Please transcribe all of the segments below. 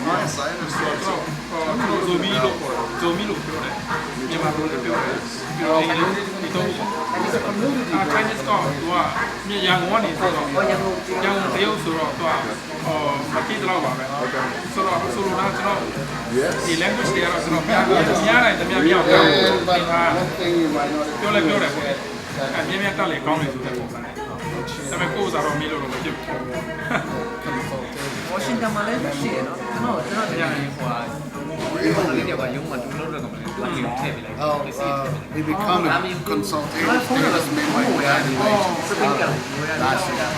Yes, I understand. So, Zomi လို့ခေါ်တယ် Zomi လို့ပြောတယ်မြန်မာလိုလည်းပြောတယ်ပြီးတော့ဒီတော့ Chinese ကသူကရန်ကုန်ကနေဆိုတော့ရန်ကုန်တရုတ်ဆိုတော့သူကမကြည့်တော့ပါပဲဆိုတော့ဆိုလိုတာကျွန်တော်ဒီ language တွေကတော့ကျွန်တော်များနိုင်တများပြောင်းပြောင်းပြောလဲပြောတယ်ပေါ့အမြင်မြတ်တက်လေကောင်းတယ်ဆိုတဲ့ပုံစံနဲ့ဒါပေမဲ့ကိုယ်စားတော့မေးလို့တော့မဖြစ်ဘူး Washington မှာလည်းရှိရနော်ကျွန်တော်တရားရင်ဟိုဟာဒီမှာလေးတွေကရုံးမှာတူလို့တော့ကမလေးလာပြီးထည့်ပေးလိုက် we become a consultative status member in the animation. Last year.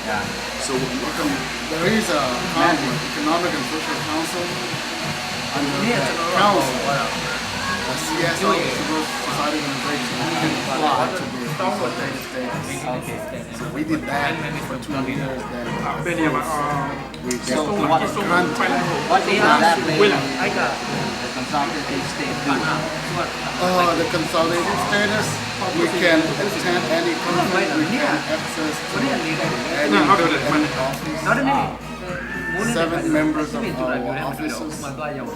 Yeah. So there is a economic and social council under the council. The CSO, Civil Society Organization, and apply to be a consultative status. So we did that for 2 years. Then เป็นยังไง we get granted. What they are I got the consultative state. The consolidated status, we can attend any conference, we can access to any office. Not a minute. 7 members of our officers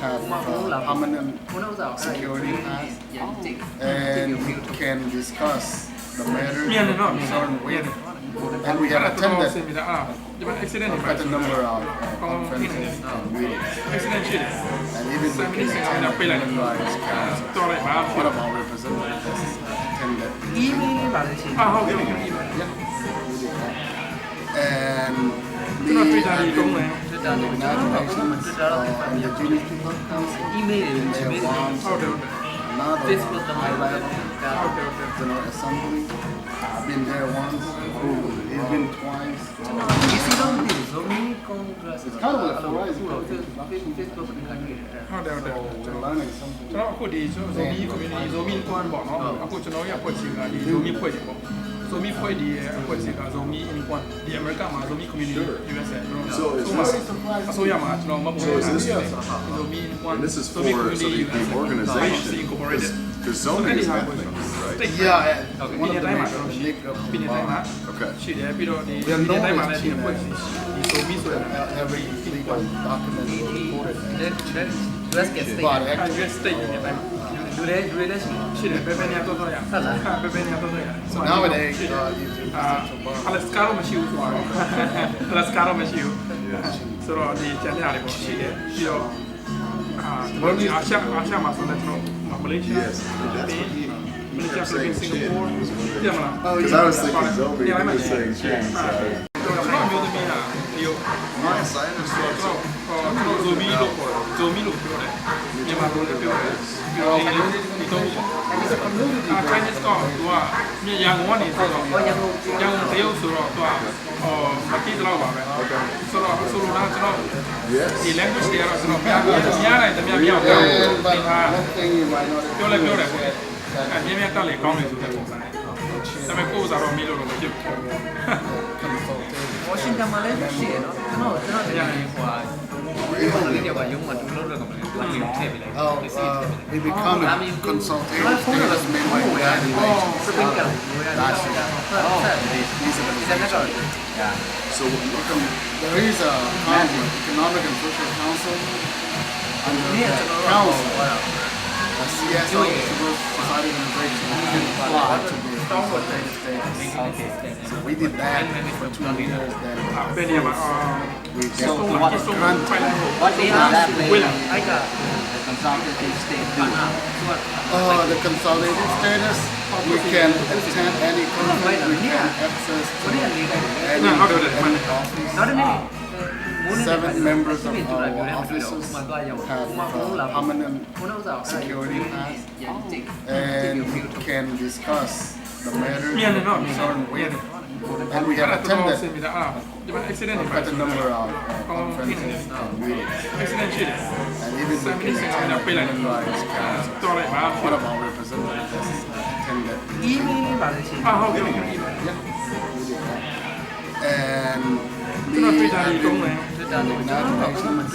have permanent security pass and can discuss the matters concerned with. And we have attended quite a number of conferences and meetings. And even the Human Rights Council, one of our representatives attended. And the United Nations Indigenous People Council, there was another high-level General Assembly. I've been there once, he's been twice. It's kind of like Horizon.ဟုတ်တယ်We're learning something. ကျွန်တော်အခုဒီ Zomi community Zomi ကွန်းပေါ့နော်အခုကျွန်တော်ရအဖွဲ့ချင်းကဒီ Zomi ဖွဲ့တယ်ပေါ့ Zomi ဖွဲ့ဒီအဖွဲ့ချင်းက Zomi in ကွန်းဒီ America မှာ Zomi community USA ကျွန်တော်အစိုးရမှာကျွန်တော်မဟုတ်ဘူး Zomi in ကွန်း And this is for so the organization incorporated because zoning is ethnic, right? Yeah, one of the တိုင်းမှာ major link ပြည်နယ်တိုင်းမှာ Okay. ရှိတယ်ပြီးတော့ဒီပြည်နယ်တိုင်းမှာလည်းဒီအဖွဲ့ချင်းဒီ Zomi ဆိုတဲ့ every legal document was recorded. US get state. But US state ပြည်နယ်တိုင်းမှာ လူလည်းရှိတယ်ပဲပဲနေတော့ရဟုတ်လားပဲပဲနေတော့ရ so nowadays, using presidential bar. အလက်စကားတော့မရှိဘူးဆိုတော့အလက်စကားတော့မရှိဘူးဆိုတော့ဒီကျန်တဲ့အားတွေပေါ့ရှိတယ်ပြီးတော့အာရှမှာဆိုတော့ကျွန်တော်မလေးရှား Yes, that's what he Malaysia, kept saying Philippines, shit. Singapore ပြန်မလား Because I was thinking zombie, and he was saying shit. So. ကျွန်တော်မျိုးသမီးဟာဒီ Yes, I understand. ကျွန်တော်ဇိုမီလို့ခေါ်တယ်ဇိုမီလို့ပြောတယ်မြန်မာလိုလည်းပြောတယ်ပြီးတော့ဒီတော့ Chinese ကသူကရန်ကုန်ကနေဆိုတော့ရန်ကုန်တရုတ်ဆိုတော့သူကမကြည့်တော့ပါပဲဆိုတော့ဆိုလိုတာကျွန်တော်ဒီ language တွေကတော့ကျွန်တော်များနိုင်တများပြောင်းပြောင်း But one thing you might notice ပြောလဲပြောတယ်ပေါ့အမြင်မြတ်တက်လေကောင်းတယ်ဆိုတဲ့ပုံစံနဲ့ဒါပေမဲ့ကိုယ်စားတော့မေးလို့တော့မဖြစ်ဘူး Washington မှာလည်းရှိရနော်ကျွန်တော်တရားရင်ဟိုဟာဒီမှာလေးတွေကရုံးမှာတူလို့တော့ကမလေးလာပြီးထည့်ပေးလိုက် we become a consultative status member in the animation. Last year. Yeah. So there is a economic and social council under the council. The CSO, Civil Society Organization, can apply to be a consultative status. So we did that for 2 years. Then เป็นยังไง we get ส่ง granted. What they are I got the consultative state. The consolidated status, we can attend any conference, we can access to any office. Not a minute. 7 members of our officers have permanent security pass and can discuss the matters မြန်တယ်နော် concerned မြန် with. တယ် And we have တော်တော် attended ဆင်ပြီးတာဒီမှာ accident တွေပါ quite a number of conferences and meetings. accident ရှိတယ် And even the Human Rights Council, တော်လိုက်ပါ one of our representatives attended. Email ပါလေရှင် ဟုတ်ကဲ့ And ကျွန်တော် Twitter ကြီးတုံးတယ် Twitter လို့ United Nations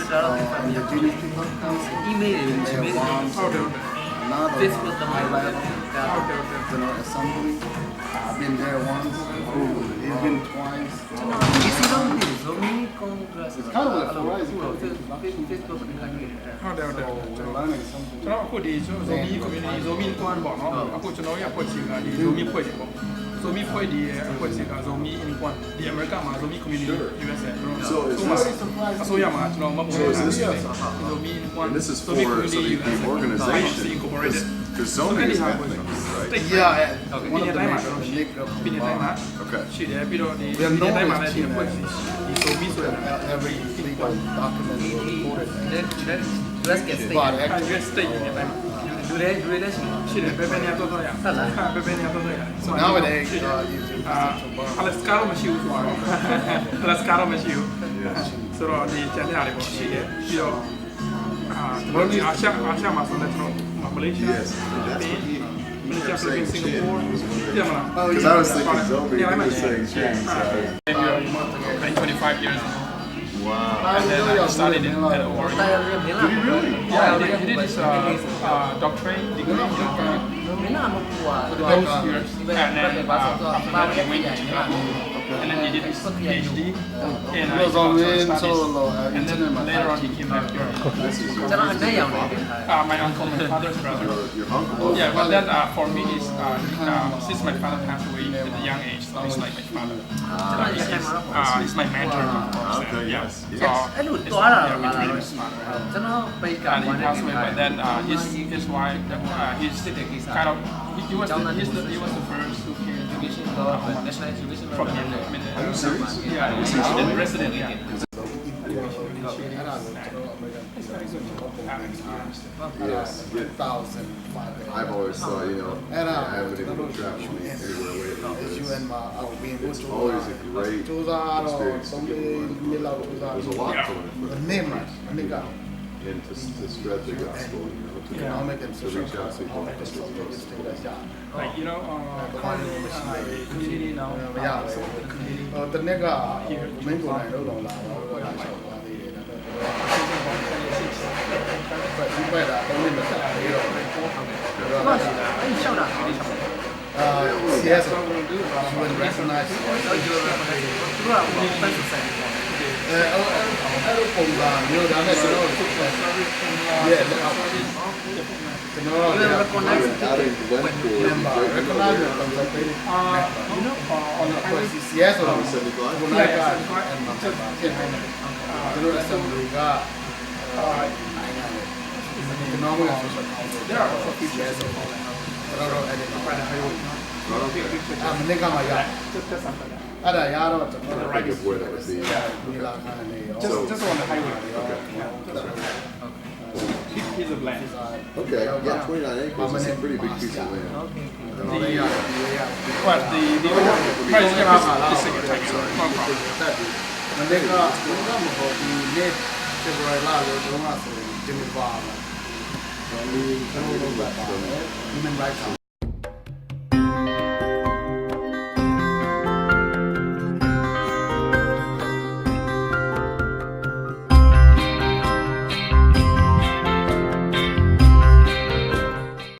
Indigenous People Council, email တွေ there was ဟုတ်တယ် another Facebook တော့ high-level General Assembly. I've been there once. He's been twice. Is he on this? Zombie Congress. It's kind of like Verizon. Facebook ကတွေ့တယ် ဟုတ်တယ် We're learning something. ကျွန်တော်အခုဒီ Zombie community Zombie ကွမ်းပေါ့နော်အခုကျွန်တော်ရဲ့အဖွဲ့အစည်းကဒီ Zombie ဖွဲ့တယ်ပေါ့ Zombie ဖွဲ့ဒီရဲ့အဖွဲ့အစည်းက Zombie in ကွမ်းဒီ America မှာ Zombie community USA ကျွန်တော်အစိုးရမှာကျွန်တော်မဟုတ်ဘူး Zombie in ကွမ်း And this is for so the organization because zoning is ethnic, right? Yeah. Okay. One of the Time major out. league of ပြည်နယ်တိုင်းမှာ Okay. ရှိတယ်ပြီးတော့ဒီပြည်နယ်တိုင်းမှာလည်းဒီအဖွဲ့အစည်းဒီ Zombie ဆိုတဲ့ every legal document was recorded. Let's get started But actually state ပြည်နယ်တိုင်းမှာ လူတွေလည်းရှိတယ် ရှိတယ်ပဲနေရာတော့ရဟုတ်လားပဲနေရာတော့ရ so nowadays, using presidential bar. အလက်စကာတော့မရှိဘူးဆိုတော့အလက်စကာတော့မရှိဘူးဆိုတော့ဒီကျန်တဲ့အားတွေပေါ့ရှိတယ်ပြီးတော့ကျွန်တော်ဒီအာရှမှာဆိုတော့ကျွန်တော်မလေးရှား Yes, that's what he Malaysia, was saying. Philippines, Singapore. Yeah, man. Because I was thinking zombie, he was saying change. Maybe like 25 years ago. Wow. And then I studied it at Oregon. Did he really? Yeah, he did his doctorate degree in those years. And then after that he went to Chicago. And then he did his PhD in agricultural studies. And then later on he came back here. My uncle, my father's brother. Your uncle? Yeah, but then for me, is since my father passed away at a young age, so he's like my father. He's my mentor, of course. Okay, Yeah. yes. So, အဲ့လိုတွားတာ yeah, ပါ we လား really smart. ကျွန်တော်ပိတ်က And he passed away, but then his wife, he's kind of, he was the first who came national education from Are you serious? Yeah, he's a resident. Yeah. Yes. $1,500. I've always thought, you know, And I haven't been able to travel anywhere away from as you this. and my being It's always a great experience to get away. There's a lot to learn from it. And to spread the gospel, you know, to economic and to social reach out to people. Like, you know, community now, community. တနက်ကမင်းကိုယ်တိုင်တော့လာတော့လာချောက်သွားသေးတယ်ဒီပဲတာတော့နေမှာပြီးတော့ အဲ့ရှောက်တာအဲ့ရှောက်တာ CS when recognized တော့ယူရတာသူကပတ်စံတယ် အဲ့လိုပုံစံမျိုးဒါနဲ့ကျွန်တော်တို့ yeah ကျွန်တော်တို့ Adding Glencore would be member great. recognize the concept You know, on the highway. CS ဆို On တော့ the 75? ကိုနိုင်ကကျွန်တော် assembly ကကျွန်တော်တို့ There are also features of all that. ကျွန်တော်တို့အဲ့ဒီ By the highway.မနေ့ကမှရ Just something like that. အဲ့ဒါရတော့ကျွန်တော် I think of where that would be. ဒီလာခံနေရော Just on the highway. Yeah, just on the highway. He's a blend. Okay, yeah, 29 acres is a pretty big piece of land. But the price gap is significant. No problem. မနေ့ကမဟုတ်ဒီနေ့ February လလို့တော့ဆိုဂျင်နီဗာမှာဒီကျွန်တော်တို့က human rights